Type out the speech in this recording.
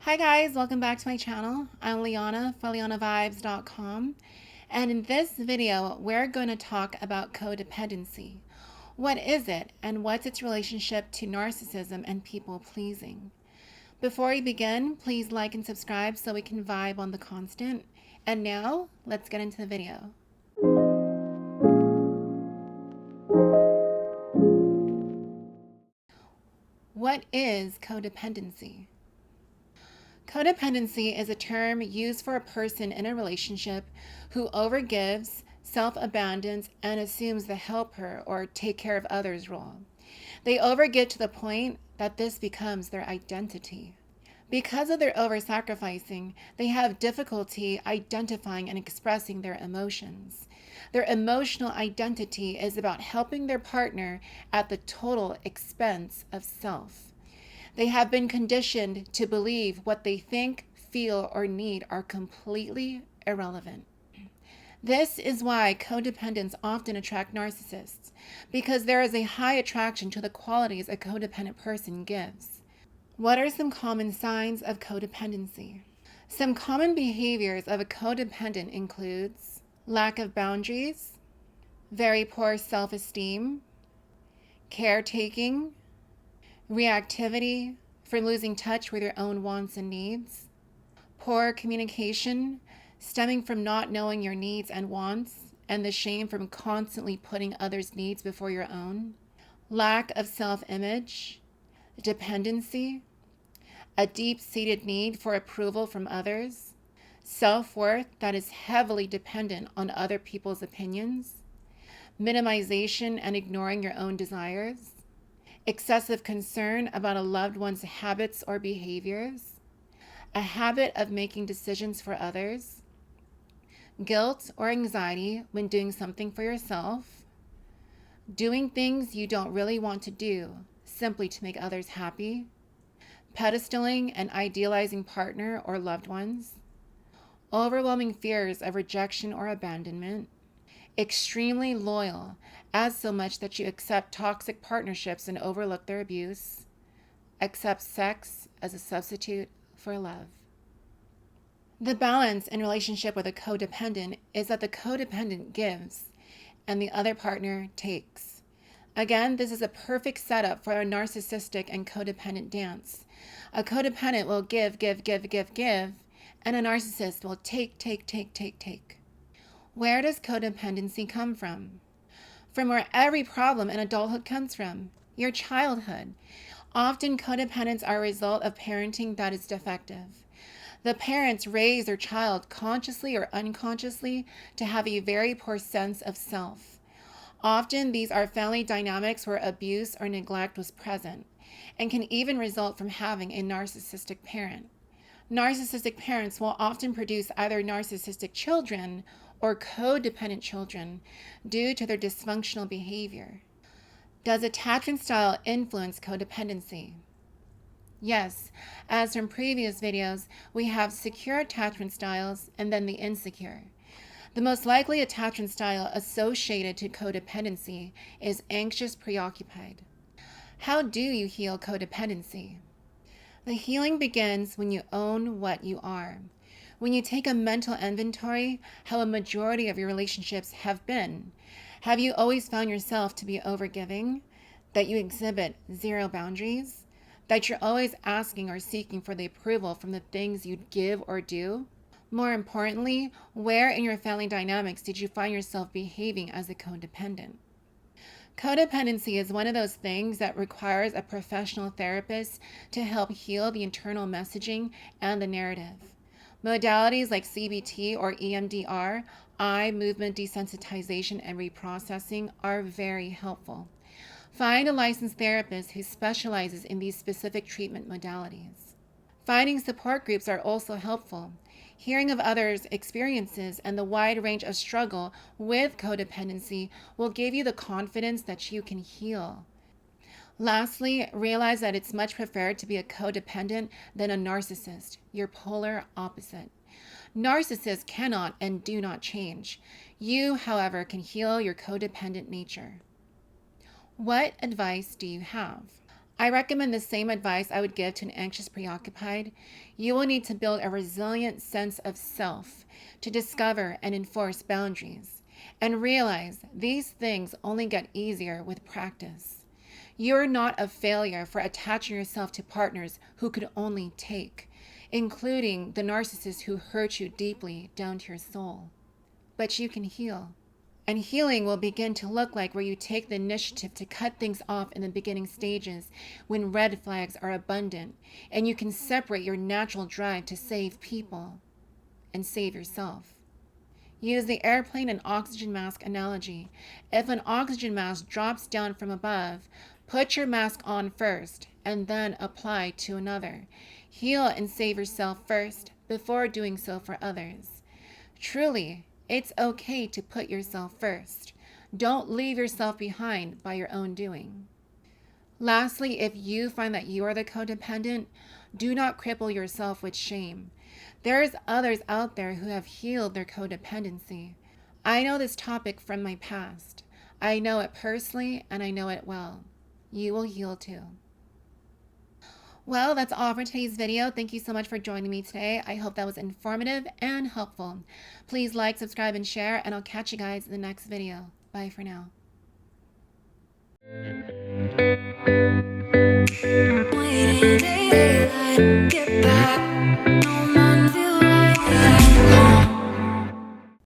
Hi guys, welcome back to my channel. I'm LIANA for LIANAVibes.com, and in this video we're going to talk about codependency. What is it and what's its relationship to narcissism and people pleasing? Before we begin, please like and subscribe so we can vibe on the constant. And now, let's get into the video. What is codependency? Codependency is a term used for a person in a relationship who overgives, self-abandons, and assumes the helper or take care of others role. They overgive to the point that this becomes their identity. Because of their over-sacrificing, they have difficulty identifying and expressing their emotions. Their emotional identity is about helping their partner at the total expense of self. They have been conditioned to believe what they think, feel, or need are completely irrelevant. This is why codependents often attract narcissists, because there is a high attraction to the qualities a codependent person gives. What are some common signs of codependency? Some common behaviors of a codependent includes lack of boundaries, very poor self-esteem, caretaking, reactivity for losing touch with your own wants and needs, poor communication stemming from not knowing your needs and wants and the shame from constantly putting others' needs before your own, lack of self-image, dependency, a deep-seated need for approval from others, self-worth that is heavily dependent on other people's opinions, minimization and ignoring your own desires, excessive concern about a loved one's habits or behaviors, a habit of making decisions for others, guilt or anxiety when doing something for yourself, doing things you don't really want to do simply to make others happy, pedestaling and idealizing partner or loved ones, overwhelming fears of rejection or abandonment, extremely loyal, as so much that you accept toxic partnerships and overlook their abuse, accept sex as a substitute for love. The balance in relationship with a codependent is that the codependent gives and the other partner takes. Again, this is a perfect setup for a narcissistic and codependent dance. A codependent will give, and a narcissist will take. Where does codependency come from? From where every problem in adulthood comes from, your childhood. Often codependents are a result of parenting that is defective. The parents raise their child consciously or unconsciously to have a very poor sense of self. Often these are family dynamics where abuse or neglect was present and can even result from having a narcissistic parent. Narcissistic parents will often produce either narcissistic children or codependent children due to their dysfunctional behavior. Does attachment style influence codependency? Yes, as from previous videos, we have secure attachment styles and then the insecure. The most likely attachment style associated to codependency is anxious preoccupied. How do you heal codependency? The healing begins when you own what you are. When you take a mental inventory, how a majority of your relationships have been. Have you always found yourself to be overgiving? That you exhibit zero boundaries? That you're always asking or seeking for the approval from the things you give or do? More importantly, where in your family dynamics did you find yourself behaving as a codependent? Codependency is one of those things that requires a professional therapist to help heal the internal messaging and the narrative. Modalities like CBT or EMDR, eye movement desensitization and reprocessing, are very helpful. Find a licensed therapist who specializes in these specific treatment modalities. Finding support groups are also helpful. Hearing of others' experiences and the wide range of struggle with codependency will give you the confidence that you can heal. Lastly, realize that it's much preferred to be a codependent than a narcissist, your polar opposite. Narcissists cannot and do not change. You, however, can heal your codependent nature. What advice do you have? I recommend the same advice I would give to an anxious preoccupied. You will need to build a resilient sense of self to discover and enforce boundaries, and realize these things only get easier with practice. You're not a failure for attaching yourself to partners who could only take, including the narcissists who hurt you deeply down to your soul. But you can heal. And healing will begin to look like where you take the initiative to cut things off in the beginning stages when red flags are abundant, and you can separate your natural drive to save people and save yourself. Use the airplane and oxygen mask analogy. If an oxygen mask drops down from above, put your mask on first and then apply to another. Heal and save yourself first before doing so for others. Truly, it's okay to put yourself first. Don't leave yourself behind by your own doing. Lastly, if you find that you are the codependent, do not cripple yourself with shame. There's others out there who have healed their codependency. I know this topic from my past. I know it personally and I know it well. You will heal too. Well, that's all for today's video. Thank you so much for joining me today. I hope that was informative and helpful. Please like, subscribe, and share, and I'll catch you guys in the next video. Bye for now. Waiting daylight, get back. No